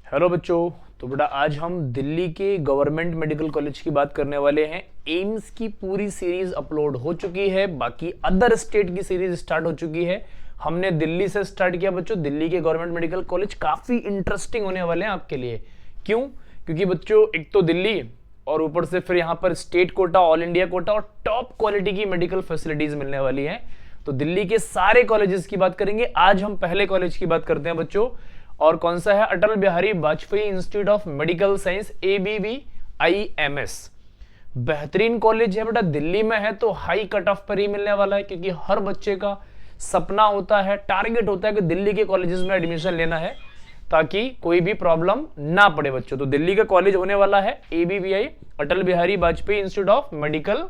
Hello बच्चों। तो बेटा आज हम दिल्ली के गवर्नमेंट मेडिकल कॉलेज की बात करने वाले हैं। एम्स की पूरी सीरीज अपलोड हो चुकी है, बाकी अदर स्टेट की सीरीज स्टार्ट हो चुकी है। हमने दिल्ली से स्टार्ट किया बच्चों। दिल्ली के गवर्नमेंट मेडिकल कॉलेज काफी इंटरेस्टिंग होने वाले हैं आपके लिए। क्यों? क्योंकि बच्चों एक तो दिल्ली और ऊपर से फिर यहाँ पर state quota, all India quota और टॉप क्वालिटी की मेडिकल फैसिलिटीज मिलने वाली है। तो दिल्ली के सारे कॉलेजेस की बात करेंगे। आज हम पहले कॉलेज की बात करते हैं बच्चों, और कौन सा है? Atal Bihari Vajpayee institute of medical science, ABVIMS। बेहतरीन कॉलेज है बेटा, दिल्ली में है तो हाई कट ऑफ पर ही मिलने वाला है, क्योंकि हर बच्चे का सपना होता है, टारगेट होता है कि दिल्ली के कॉलेजेस में एडमिशन लेना है ताकि कोई भी प्रॉब्लम ना पड़े बच्चों। तो दिल्ली का कॉलेज होने वाला है ABVI, Atal Bihari Vajpayee institute of medical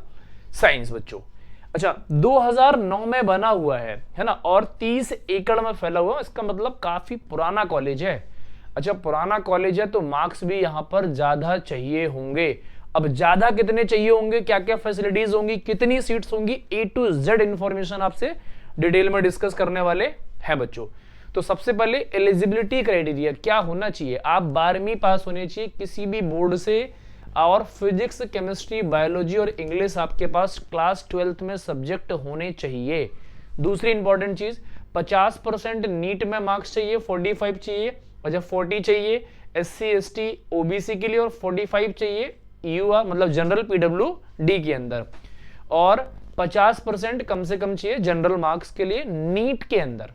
science बच्चों। अच्छा, 2009 में बना हुआ है ना, और 30 एकड़ में फैला हुआ है। इसका मतलब काफी पुराना कॉलेज है। अच्छा, पुराना कॉलेज है तो मार्क्स भी यहां पर ज्यादा चाहिए होंगे। अब ज्यादा कितने चाहिए होंगे, क्या क्या फैसिलिटीज होंगी, कितनी सीट्स होंगी, A to Z इंफॉर्मेशन आपसे डिटेल में डिस्कस करने वाले हैं बच्चों। तो सबसे पहले एलिजिबिलिटी क्राइटेरिया क्या होना चाहिए? आप 12वीं पास होने चाहिए किसी भी बोर्ड से, और फिजिक्स, केमिस्ट्री, बायोलॉजी और इंग्लिश आपके पास क्लास 12th में सब्जेक्ट होने चाहिए। दूसरी इंपॉर्टेंट चीज, 50% नीट में मार्क्स चाहिए, 45 चाहिए। अच्छा, 40 चाहिए SC ST OBC के लिए और 45 चाहिए UR मतलब जनरल PWD के अंदर, और 50% कम से कम चाहिए जनरल मार्क्स के लिए नीट के अंदर।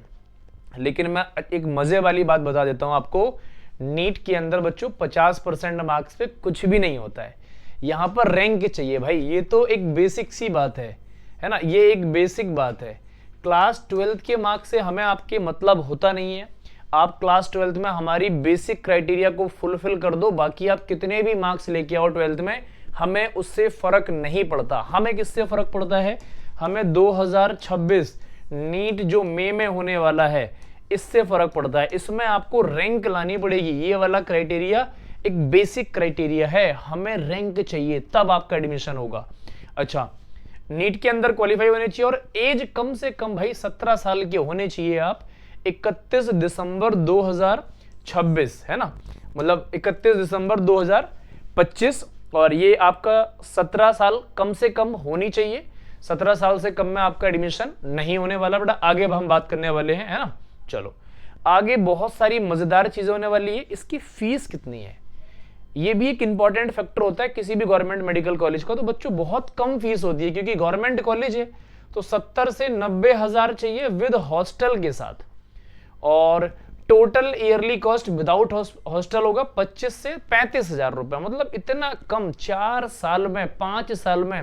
लेकिन मैं एक मजे वाली बात बता देता हूं आपको, नीट के अंदर बच्चों 50% मार्क्स पे कुछ भी नहीं होता है। यहां पर रैंक चाहिए भाई, ये तो एक बेसिक सी बात है ना, ये एक बेसिक बात है। क्लास 12th के मार्क्स से हमें आपके मतलब होता नहीं है। आप क्लास 12th में हमारी बेसिक क्राइटेरिया को फुलफिल कर दो, बाकी आप कितने भी मार्क्स लेके आओ 12th में, हमें उससे फर्क नहीं पड़ता। हमें किससे फर्क पड़ता है? हमें 2026 नीट जो मई में होने वाला है इससे फर्क पड़ता है। इसमें आपको रैंक लानी पड़ेगी। ये वाला क्राइटेरिया एक बेसिक क्राइटेरिया है, हमें रैंक चाहिए तब आपका एडमिशन होगा। अच्छा, नीट के अंदर क्वालिफाई होने चाहिए और एज कम से कम भाई 17 साल के होने चाहिए आप। 31 दिसंबर 2026 है ना, मतलब 31 दिसंबर 2025, और ये आपका 17 साल कम से कम होनी चाहिए। 17 साल से कम में आपका एडमिशन नहीं होने वाला बेटा। आगे हम बात करने वाले हैं, है ना। चलो आगे बहुत सारी मजेदार चीजें होने वाली है। इसकी फीस कितनी है, ये भी एक इंपॉर्टेंट फैक्टर होता है किसी भी गवर्नमेंट मेडिकल कॉलेज का। तो बच्चों बहुत कम फीस होती है, क्योंकि गवर्नमेंट कॉलेज है तो 70 से 90 हजार चाहिए विद हॉस्टल के साथ, और total yearly cost without hostel होगा 25 से 35 हजार रुपए। मतलब इतना कम, 4 साल में, 5 साल में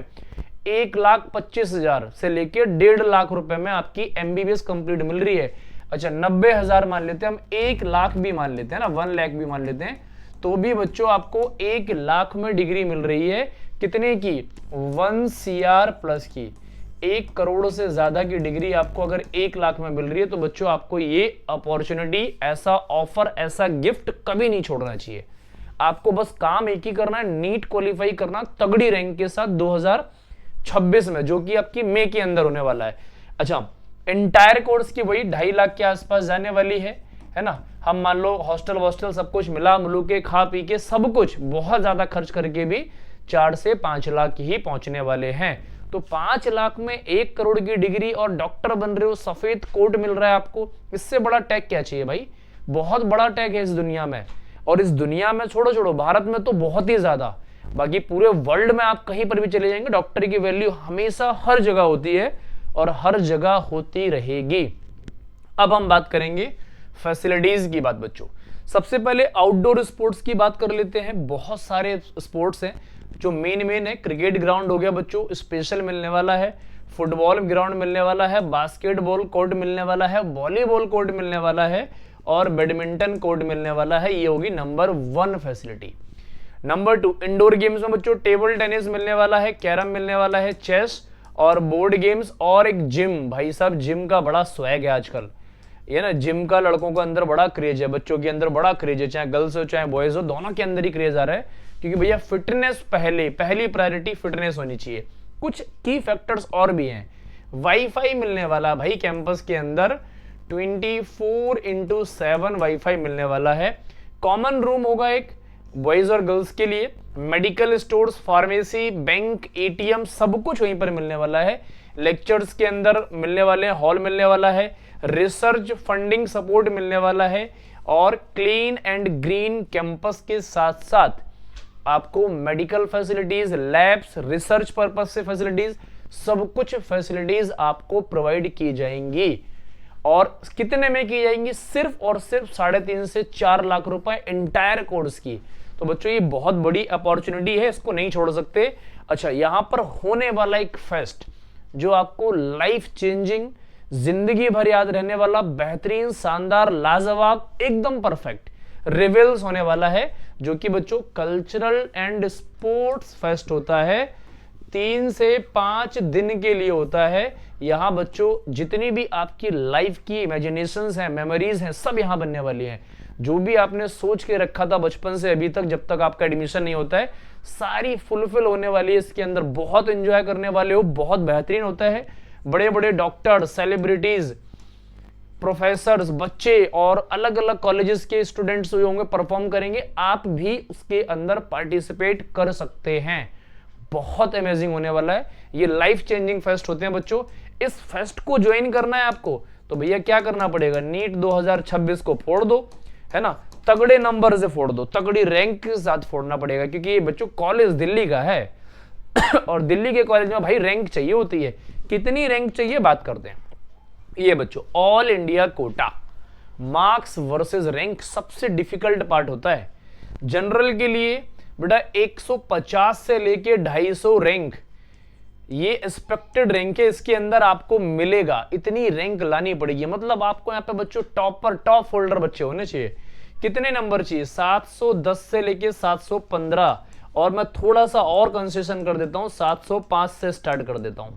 1,25,000 से लेकर 1.5 लाख रुपए में आपकी MBBS कंप्लीट मिल रही है। अच्छा, 90,000 मान लेते हैं हम, 1 लाख भी मान लेते हैं ना, 1 लाख भी मान लेते हैं, तो भी बच्चों आपको 1 लाख में डिग्री मिल रही है। कितने की? 1 CR प्लस की। 1 करोड़ से ज्यादा की डिग्री आपको अगर 1 लाख में मिल रही है तो बच्चों आपको ये अपॉर्चुनिटी, ऐसा ऑफर, ऐसा गिफ्ट कभी नहीं छोड़ना चाहिए। आपको बस काम एक ही करना है, नीट क्वालिफाई करना तगड़ी रैंक के साथ 2026 में, जो कि आपकी मई के अंदर होने वाला है। अच्छा, एंटायर कोर्स की वही 2.5 लाख के आसपास जाने वाली है ना। हम मान लो हॉस्टल वॉस्टल सब कुछ मिला मिलू के, खा पी के, सब कुछ बहुत ज्यादा खर्च करके भी 4 से 5 लाख ही पहुंचने वाले हैं। तो 5 लाख में 1 करोड़ की डिग्री और डॉक्टर बन रहे हो, सफेद कोट मिल रहा है आपको। इससे बड़ा टैग क्या चाहिए भाई? बहुत बड़ा टैग है इस दुनिया में, और इस दुनिया में छोड़ो भारत में तो बहुत ही ज्यादा, बाकी पूरे वर्ल्ड में आप कहीं पर भी चले जाएंगे, डॉक्टर की वैल्यू हमेशा हर जगह होती है और हर जगह होती रहेगी। अब हम बात करेंगे फैसिलिटीज की बात बच्चों। सबसे पहले आउटडोर स्पोर्ट्स की बात कर लेते हैं। बहुत सारे स्पोर्ट्स हैं जो मेन है। क्रिकेट ग्राउंड हो गया बच्चों, स्पेशल मिलने वाला है। फुटबॉल ग्राउंड मिलने वाला है, बास्केटबॉल कोर्ट मिलने वाला है, वॉलीबॉल कोर्ट मिलने वाला है, और बैडमिंटन कोर्ट मिलने वाला है। ये होगी number 1 facility. Number 2, indoor games में बच्चों टेबल टेनिस मिलने वाला है, कैरम मिलने वाला है, चेस और बोर्ड गेम्स, और एक जिम। भाई साहब, जिम का बड़ा स्वैग है आजकल, ये ना, जिम का लड़कों के अंदर बड़ा क्रेज है, बच्चों के अंदर बड़ा क्रेज है, चाहे गर्ल्स हो चाहे बॉयज हो, दोनों के अंदर ही क्रेज आ रहा है। क्योंकि भैया फिटनेस पहली प्रायोरिटी फिटनेस होनी चाहिए। कुछ की फैक्टर्स और भी हैं। वाईफाई मिलने वाला भाई कैंपस के अंदर, 24/7 वाईफाई मिलने वाला है। कॉमन रूम होगा एक बॉयज और गर्ल्स के लिए, medical stores, pharmacy, bank, ATM सब कुछ वहीं पर मिलने वाला है। लेक्चर्स के अंदर मिलने वाले हैं, हॉल मिलने वाला है, रिसर्च फंडिंग सपोर्ट मिलने वाला है और क्लीन एंड ग्रीन कैंपस के साथ साथ आपको medical facilities, labs, research purpose से फैसिलिटीज, सब कुछ फैसिलिटीज आपको प्रोवाइड की जाएंगी। और कितने में की जाएंगी? सिर्फ और सिर्फ 3.5 से 4 लाख रुपए एंटायर कोर्स की। तो बच्चों ये बहुत बड़ी अपॉर्चुनिटी है, इसको नहीं छोड़ सकते। अच्छा, यहां पर होने वाला एक फेस्ट जो आपको लाइफ चेंजिंग, जिंदगी भर याद रहने वाला, बेहतरीन, शानदार, लाजवाब, एकदम परफेक्ट रिवेल्स होने वाला है, जो कि बच्चों कल्चरल एंड स्पोर्ट्स फेस्ट होता है। 3 से 5 दिन के लिए होता है। यहां बच्चों जितनी भी आपकी लाइफ की इमेजिनेशंस हैं, मेमोरीज हैं, सब यहां बनने वाली हैं। जो भी आपने सोच के रखा था बचपन से अभी तक, जब तक आपका एडमिशन नहीं होता है, सारी फुलफिल होने वाली है इसके अंदर। बहुत एंजॉय करने वाले हो, बहुत बेहतरीन होता है। बड़े बड़े डॉक्टर, सेलिब्रिटीज, प्रोफेसर्स, बच्चे और अलग अलग कॉलेजेस के स्टूडेंट्स हुए होंगे, परफॉर्म करेंगे। आप भी उसके अंदर पार्टिसिपेट कर सकते हैं। बहुत अमेजिंग होने वाला है। ये लाइफ चेंजिंग फेस्ट होते हैं बच्चों। इस फेस्ट को ज्वाइन करना है आपको तो भैया क्या करना पड़ेगा? नीट 2026 को फोड़ दो, है ना, तगड़े नंबर से फोड़ दो, तगड़ी रैंक के साथ फोड़ना पड़ेगा, क्योंकि ये बच्चों कॉलेज दिल्ली का है और दिल्ली के कॉलेज में भाई रैंक चाहिए होती है। कितनी रैंक चाहिए बात करते हैं। ये बच्चों all India quota, marks versus rank सबसे डिफिकल्ट पार्ट होता है। जनरल के लिए बेटा 150 से लेके 250 रैंक, ये एक्सपेक्टेड रैंक है, इसके अंदर आपको मिलेगा। इतनी रैंक लानी पड़ेगी, मतलब आपको यहाँ पे बच्चों टॉप फोल्डर बच्चे होने चाहिए। कितने नंबर चाहिए? 710 से लेके 715, और मैं थोड़ा सा और कंसेशन कर देता हूं, 705 से स्टार्ट कर देता हूं।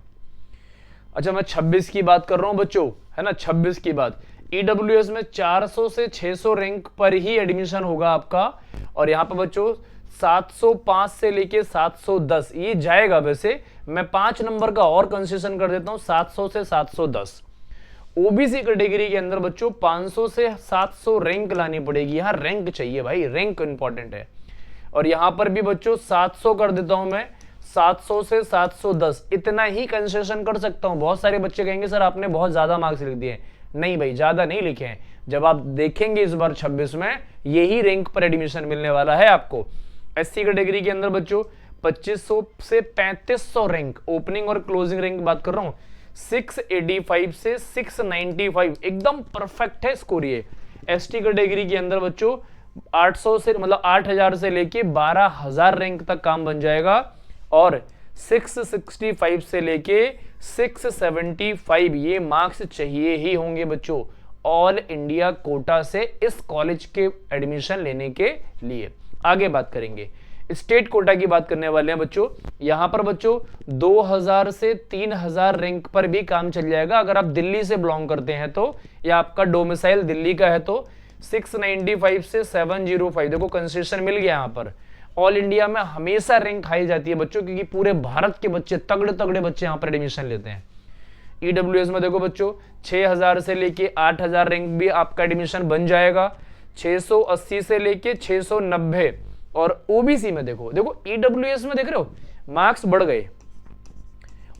अच्छा, मैं 26 की बात कर रहा हूं बच्चों, है ना, 26 की बात। ईडब्ल्यूएस में 400 से 600 रैंक पर ही एडमिशन होगा आपका, और यहां पर बच्चों 705 से लेके 710 ये जाएगा। वैसे मैं 5 नंबर का और कंसेशन कर देता हूं, 700 से 710। ओबीसी कैटेगरी के अंदर बच्चों 500 से 700 रैंक लानी पड़ेगी। यहां रैंक चाहिए भाई, रैंक इंपॉर्टेंट है। और यहां पर भी बच्चों 700 कर देता हूं मैं, 700 से 710 इतना ही कंसेशन कर सकता हूं। बहुत सारे बच्चे कहेंगे सर आपने बहुत ज्यादा मार्क्स लिख दिए। नहीं भाई, ज्यादा नहीं लिखे हैं। जब आप देखेंगे इस बार 26 में यही रैंक पर एडमिशन मिलने वाला है आपको। एससी कैटेगरी के अंदर बच्चों 2500 से 3500 रैंक, ओपनिंग और क्लोजिंग रैंक बात कर रहा हूं, 685 से 695 एकदम परफेक्ट है स्कोर ये। एसटी कैटेगरी के अंदर बच्चों 800 से मतलब 8000 से लेके 12000 रैंक तक काम बन जाएगा, और 665 से लेके 675 ये मार्क्स चाहिए ही होंगे बच्चों ऑल इंडिया कोटा से इस कॉलेज के एडमिशन लेने के लिए। आगे बात करेंगे, स्टेट कोटा की बात करने वाले हैं बच्चों। यहां पर बच्चों 2000 से 3000 रैंक पर भी काम चल जाएगा अगर आप दिल्ली से बिलोंग करते हैं तो, या आपका डोमिसाइल दिल्ली का है तो। 695 से 705 देखो कंसेशन मिल गया। यहां पर ऑल इंडिया में हमेशा रैंक हाई जाती है बच्चों, क्योंकि पूरे भारत के बच्चे तगड़े तगड़े बच्चे यहां पर एडमिशन लेते हैं। ईडब्ल्यूएस में देखो बच्चों 6000 से लेके 8000 रैंक भी आपका एडमिशन बन जाएगा, 680 से लेके 690। और ओबीसी में देखो ईडब्ल्यूएस में देख रहे हो मार्क्स बढ़ गए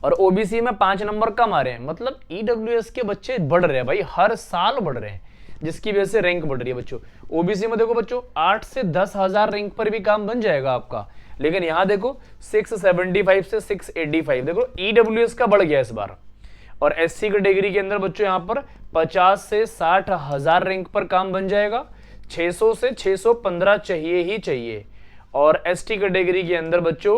और ओबीसी में 5 नंबर कम आ रहे हैं, मतलब ईडब्ल्यूएस के बच्चे बढ़ रहे हैं भाई, हर साल बढ़ रहे हैं, जिसकी वजह से रैंक बढ़ रही है बच्चों। ओबीसी में देखो बच्चों 8 से 10,000 रैंक पर भी काम बन जाएगा आपका, लेकिन यहां देखो 675 से 685 देखो ईडब्ल्यूएस का बढ़ गया इस बार। और एससी कैटेगरी के अंदर बच्चों यहां पर 50 से 60,000 रैंक पर काम बन जाएगा, 600 से 615 चाहिए ही चाहिए। और एसटी कैटेगरी के अंदर बच्चों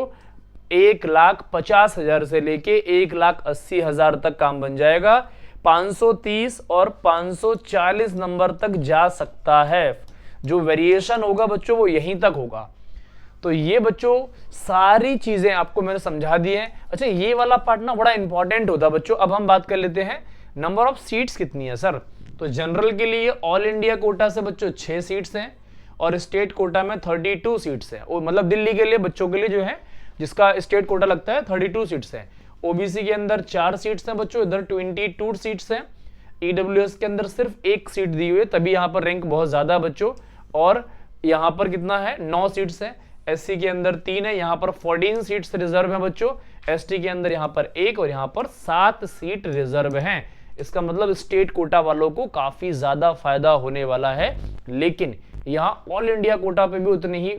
1,50,000 से लेके 1,80,000 तक काम बन जाएगा, 530 और 540 नंबर तक जा सकता है। जो वेरिएशन होगा बच्चों वो यहीं तक होगा। तो ये बच्चों सारी चीजें आपको मैंने समझा दी हैं। अच्छा, ये वाला पार्ट ना बड़ा इंपॉर्टेंट होता है बच्चों। अब हम बात कर लेते हैं नंबर ऑफ सीट्स कितनी है सर। तो जनरल के लिए ऑल इंडिया कोटा से बच्चों 6 सीट्स हैं और स्टेट कोटा में 32 सीट्स हैं। मतलब दिल्ली के लिए बच्चों के लिए जो है जिसका स्टेट कोटा लगता है 32 सीट्स हैं। ओबीसी के अंदर 4 सीट्स हैं बच्चों, इधर 22 सीट्स हैं। ईडब्ल्यूएस के अंदर सिर्फ 1 सीट दी हुई है, तभी यहां पर रैंक बहुत ज्यादा बच्चों। और यहाँ पर कितना है 9 सीट्स है, एससी के अंदर 3 है, यहाँ पर 14 सीट्स रिजर्व है बच्चों, एसटी के अंदर यहाँ पर 1 और यहाँ पर 7 सीट रिजर्व हैं। इसका मतलब स्टेट कोटा वालों को काफी ज्यादा फायदा होने वाला है। लेकिन यहाँ ऑल इंडिया कोटा पे भी उतने ही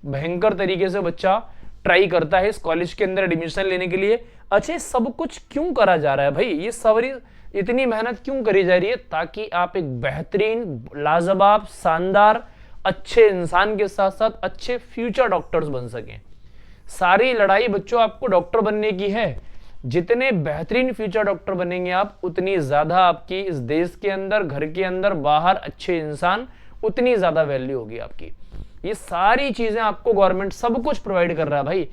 भयंकर तरीके से बच्चा ट्राई करता है इस कॉलेज के अंदर एडमिशन लेने के लिए। अच्छा, सब कुछ क्यों करा जा रहा है भाई, ये सारी इतनी मेहनत क्यों करी जा रही है? ताकि आप एक बेहतरीन, लाजवाब, शानदार, अच्छे इंसान के साथ साथ अच्छे फ्यूचर डॉक्टर्स बन सकें। सारी लड़ाई बच्चों आपको डॉक्टर बनने की है। जितने बेहतरीन फ्यूचर डॉक्टर बनेंगे आप, उतनी ज्यादा आपकी इस देश के अंदर, घर के अंदर, बाहर अच्छे इंसान, उतनी ज्यादा वैल्यू होगी आपकी। ये सारी चीजें आपको गवर्नमेंट सब कुछ प्रोवाइड कर रहा है भाई,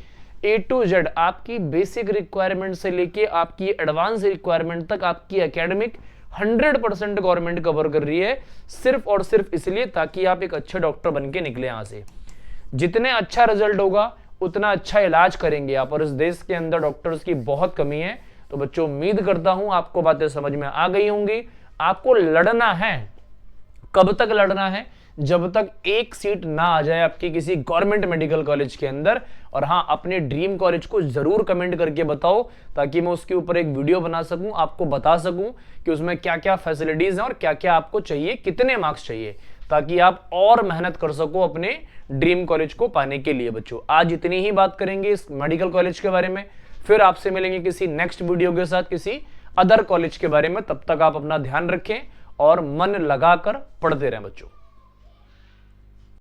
A to Z, आपकी बेसिक रिक्वायरमेंट से लेके आपकी एडवांस रिक्वायरमेंट तक आपकी एकेडमिक 100% गवर्नमेंट कवर कर रही है, सिर्फ और सिर्फ इसलिए ताकि आप एक अच्छे डॉक्टर बन के निकले यहां से। जितने अच्छा रिजल्ट होगा उतना अच्छा इलाज करेंगे आप, और इस देश के अंदर डॉक्टर्स की बहुत कमी है। तो बच्चों, उम्मीद करता हूं आपको बातें समझ में आ गई होंगी। आपको लड़ना है, कब तक लड़ना है? जब तक एक सीट ना आ जाए आपकी किसी गवर्नमेंट मेडिकल कॉलेज के अंदर। और हाँ, अपने ड्रीम कॉलेज को जरूर कमेंट करके बताओ, ताकि मैं उसके ऊपर एक वीडियो बना सकूं, आपको बता सकूं कि उसमें क्या क्या फैसिलिटीज हैं और क्या क्या आपको चाहिए, कितने मार्क्स चाहिए, ताकि आप और मेहनत कर सको अपने ड्रीम कॉलेज को पाने के लिए। बच्चों, आज इतनी ही बात करेंगे इस मेडिकल कॉलेज के बारे में, फिर आपसे मिलेंगे किसी नेक्स्ट वीडियो के साथ किसी अदर कॉलेज के बारे में। तब तक आप अपना ध्यान रखें और मन लगाकर पढ़ते रहें बच्चों।